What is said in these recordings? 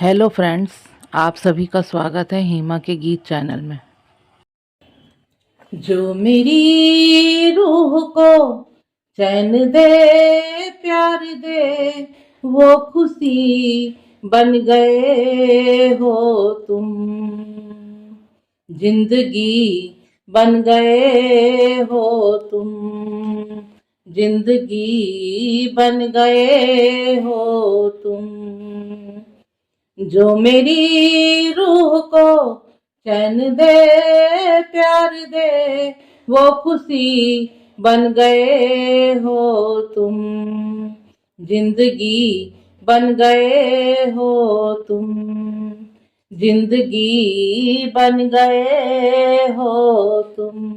Hello friends, आप सभी का स्वागत है हेमा के गीत चैनल में। जो मेरी रूह को चैन दे, प्यार दे, वो खुशी बन गए हो तुम। जिंदगी बन गए हो तुम। जिंदगी बन गए हो तुम। जो मेरी रूह को चैन दे, प्यार दे, वो खुशी बन गए हो तुम। जिंदगी बन गए हो तुम। जिंदगी बन गए हो तुम।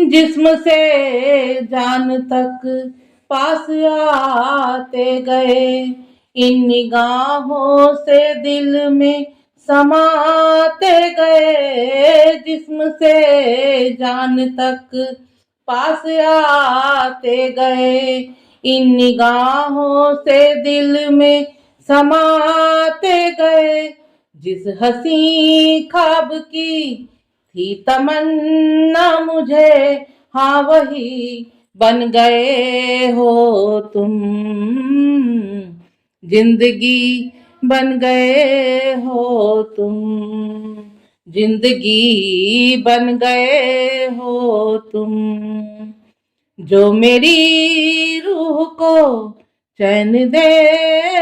जिस्म से जान तक पास आते गए, इन निगाहों से दिल में समाते गए। जिस्म से जान तक पास आते गए, इन निगाहों से दिल में समाते गए। जिस हसी ख्वाब की थी तमन्ना मुझे, हाँ वही बन गए हो तुम। जिंदगी बन गए हो तुम। जिंदगी बन गए हो तुम। जो मेरी रूह को चैन दे,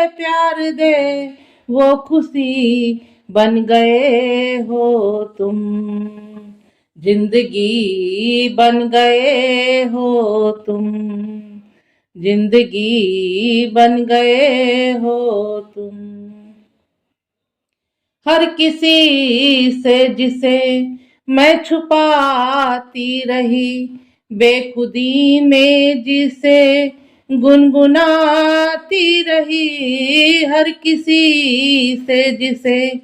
प्यार दे, वो खुशी बन गए हो तुम। जिंदगी बन गए हो तुम। जिंदगी बन गए हो तुम। हर किसी से जिसे मैं छुपाती रही, बेखुदी में जिसे गुनगुनाती रही। हर किसी से जिसे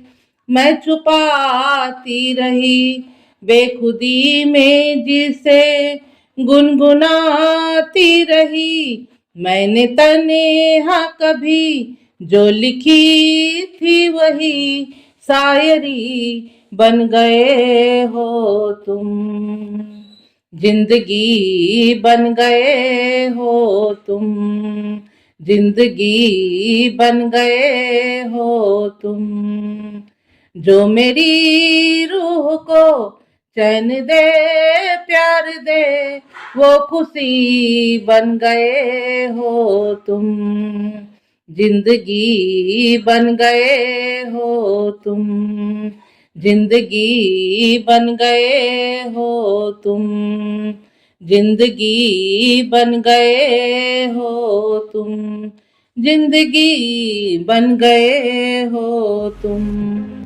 मैं छुपाती रही, बेखुदी में जिसे गुनगुनाती रही। मैंने तन्हा कभी जो लिखी थी, वही शायरी बन गए हो तुम। जिंदगी बन गए हो तुम। जिंदगी बन गए हो तुम। जो मेरी रूह को चैन दे, प्यार दे, वो खुशी बन गए हो तुम। जिंदगी बन गए हो तुम। जिंदगी बन गए हो तुम। जिंदगी बन गए हो तुम। जिंदगी बन गए हो तुम।